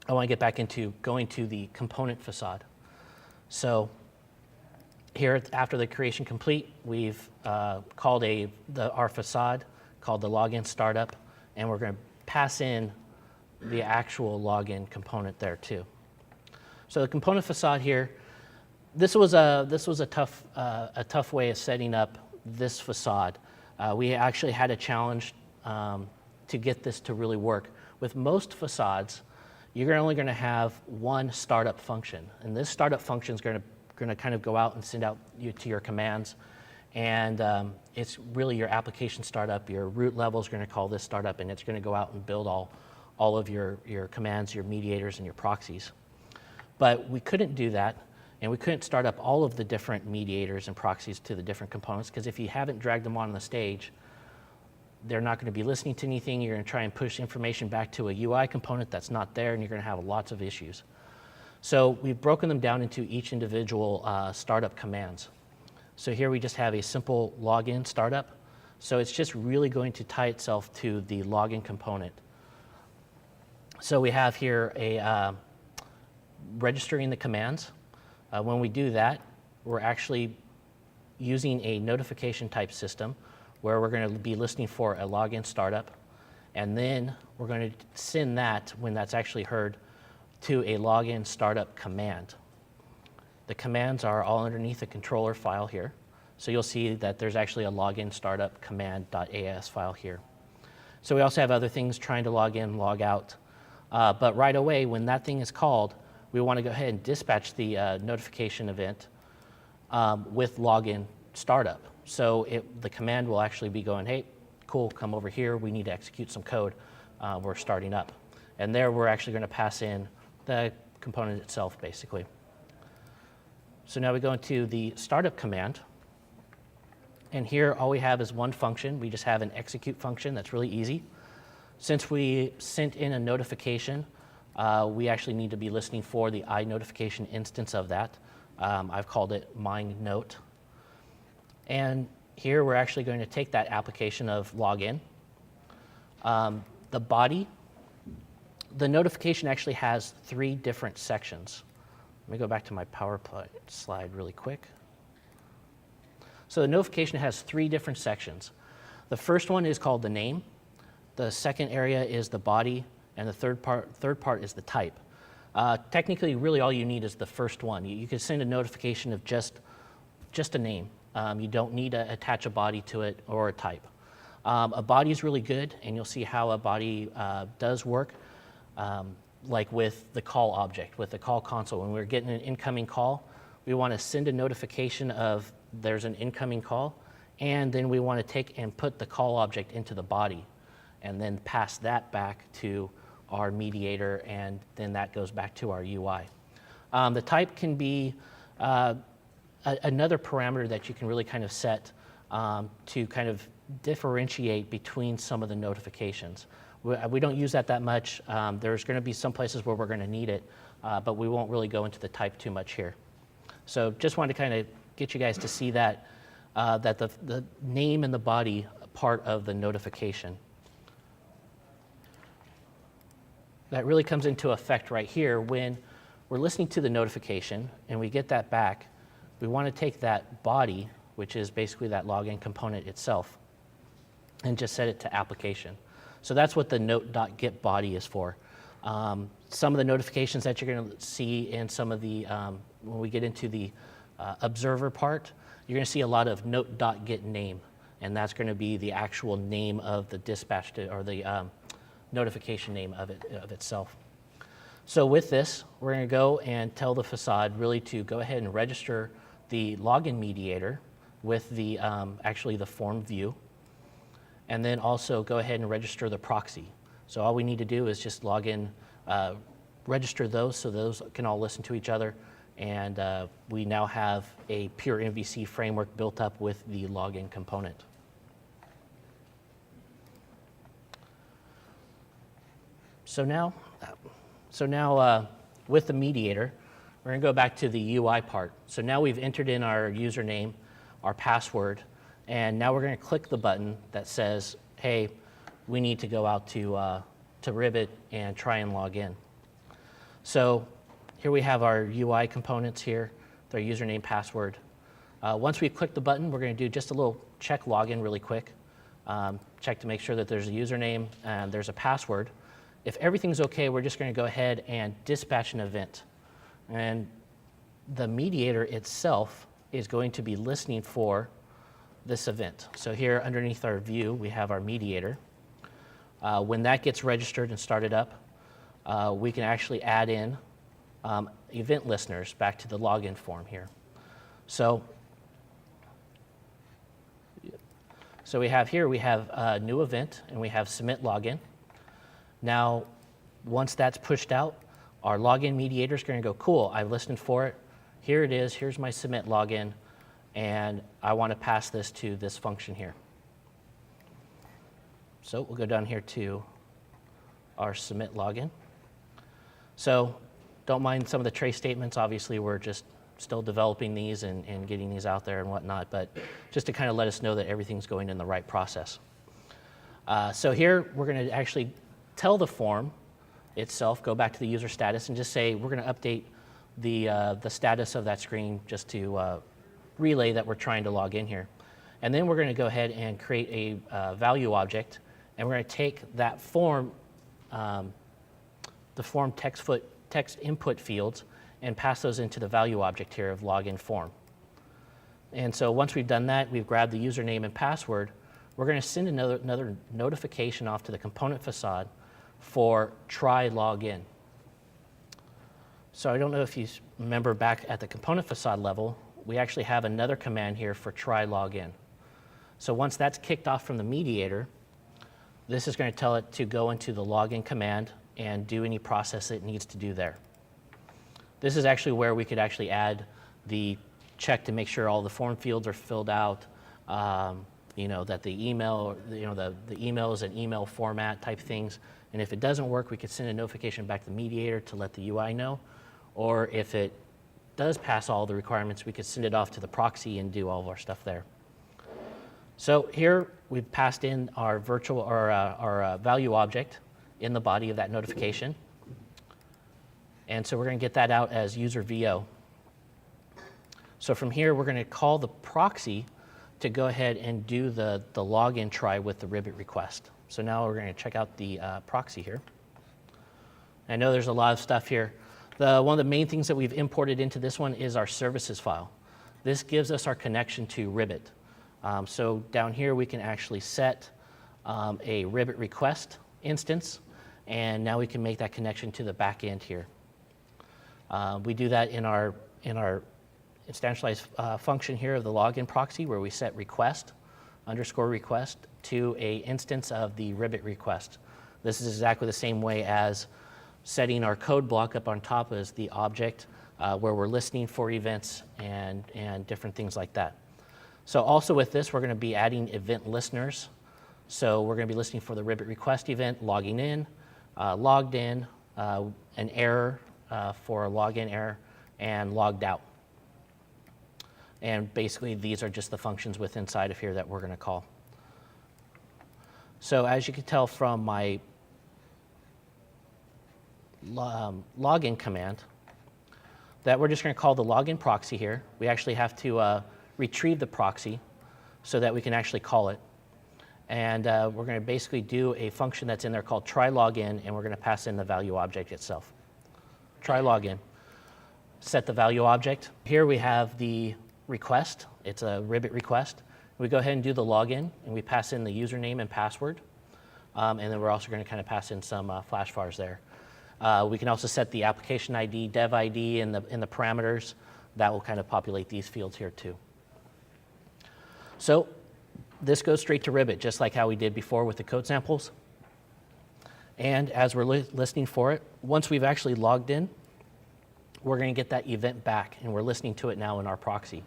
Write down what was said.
I want to get back into going to the component facade. So here, after the creation complete, we've called our facade called the login startup, and we're going to pass in the actual login component there too. So the component facade here, this was a tough way of setting up this facade. We actually had a challenge to get this to really work. With most facades, you're only going to have one startup function, and this startup function is going to kind of go out and send out to your commands, and it's really your application startup. Your root level is going to call this startup, and it's going to go out and build all of your commands, your mediators, and your proxies. But we couldn't do that, and we couldn't start up all of the different mediators and proxies to the different components, because if you haven't dragged them on the stage, they're not going to be listening to anything. You're going to try and push information back to a UI component that's not there, and you're going to have lots of issues. So we've broken them down into each individual startup commands. So here we just have a simple login startup. So it's just really going to tie itself to the login component. So we have here a registering the commands. When we do that, we're actually using a notification type system where we're going to be listening for a login startup, and then we're going to send that, when that's actually heard, to a login startup command. The commands are all underneath the controller file here. So you'll see that there's actually a login startup command.as file here. So we also have other things trying to log in, log out. But right away, when that thing is called, we want to go ahead and dispatch the notification event with login startup. So the command will actually be going, hey, cool, come over here. We need to execute some code. We're starting up. And there we're actually going to pass in the component itself, basically. So now we go into the startup command. And here all we have is one function. We just have an execute function. That's really easy. Since we sent in a notification, we actually need to be listening for the iNotification instance of that. I've called it MindNote. And here we're actually going to take that application of login. The body, the notification actually has 3 different sections. Let me go back to my PowerPoint slide really quick. So the notification has 3 different sections. The first one is called the name. The second area is the body, and the third part is the type. Technically, really all you need is the first one. You can send a notification of just a name. You don't need to attach a body to it or a type. A body is really good, and you'll see how a body does work, like with the call object, with the call console. When we're getting an incoming call, we want to send a notification of there's an incoming call, and then we want to take and put the call object into the body, and then pass that back to our mediator, and then that goes back to our UI. The type can be another parameter that you can really kind of set to kind of differentiate between some of the notifications. We don't use that much. There's going to be some places where we're going to need it, but we won't really go into the type too much here. So just wanted to kind of get you guys to see that, that the name and the body are part of the notification. That really comes into effect right here when we're listening to the notification and we get that back. We want to take that body, which is basically that login component itself, and just set it to application. So that's what the note.getBody is for. Some of the notifications that you're going to see in some of the, when we get into the observer part, you're going to see a lot of note.getName, and that's going to be the actual name of the dispatch or the notification name of itself. So with this, we're going to go and tell the facade really to go ahead and register the login mediator with the actually the form view, and then also go ahead and register the proxy. So all we need to do is just log in, register those so those can all listen to each other, and we now have a pure MVC framework built up with the login component. So now with the mediator, we're going to go back to the UI part. So now we've entered in our username, our password, and now we're going to click the button that says, hey, we need to go out to Ribbit and try and log in. So here we have our UI components here, their username, password. Once we've clicked the button, we're going to do just a little check login really quick. Check to make sure that there's a username and there's a password. If everything's okay, we're just going to go ahead and dispatch an event. And the mediator itself is going to be listening for this event. So here underneath our view, we have our mediator. When that gets registered and started up, we can actually add in event listeners back to the login form here. So we have here, we have a new event and we have submit login. Now, once that's pushed out, our login mediator is going to go, cool, I've listened for it. Here it is, here's my submit login, and I want to pass this to this function here. So we'll go down here to our submit login. So don't mind some of the trace statements. Obviously, we're just still developing these and getting these out there and whatnot, but just to kind of let us know that everything's going in the right process. So here, we're going to actually tell the form itself, go back to the user status, and just say we're going to update the status of that screen just to relay that we're trying to log in here. And then we're going to go ahead and create a value object, and we're going to take that form, the form text input fields, and pass those into the value object here of login form. And so once we've done that, we've grabbed the username and password, we're going to send another notification off to the component facade for try login. So I don't know if you remember back at the component facade level, we actually have another command here for try login. So once that's kicked off from the mediator, this is going to tell it to go into the login command and do any process it needs to do there. This is actually where we could actually add the check to make sure all the form fields are filled out, that the email, the email is an email format type things. And if it doesn't work, we could send a notification back to the mediator to let the UI know. Or if it does pass all the requirements, we could send it off to the proxy and do all of our stuff there. So here we've passed in our virtual or our value object in the body of that notification. And so we're going to get that out as user VO. So from here, we're going to call the proxy to go ahead and do the login try with the Ribbit request. So now we're going to check out the proxy here. I know there's a lot of stuff here. One of the main things that we've imported into this one is our services file. This gives us our connection to Ribbit. So down here, we can actually set a Ribbit request instance, and now we can make that connection to the back end here. We do that in our instantialized function here of the login proxy, where we set request to a instance of the Ribbit request. This is exactly the same way as setting our code block up on top as the object where we're listening for events and different things like that. So also with this, we're going to be adding event listeners. So we're going to be listening for the Ribbit request event, logging in, logged in, an error for a login error, and logged out. And basically, these are just the functions within inside of here that we're going to call. So as you can tell from my login command, that we're just going to call the login proxy here. We actually have to retrieve the proxy so that we can actually call it. And we're going to basically do a function that's in there called try login, and we're going to pass in the value object itself. Try login. Set the value object. Here we have the request. It's a Ribbit request. We go ahead and do the login, and we pass in the username and password. And then we're also going to kind of pass in some flash vars there. We can also set the application ID, dev ID, in the parameters. That will kind of populate these fields here too. So this goes straight to Ribbit, just like how we did before with the code samples. And as we're listening for it, once we've actually logged in, we're going to get that event back, and we're listening to it now in our proxy.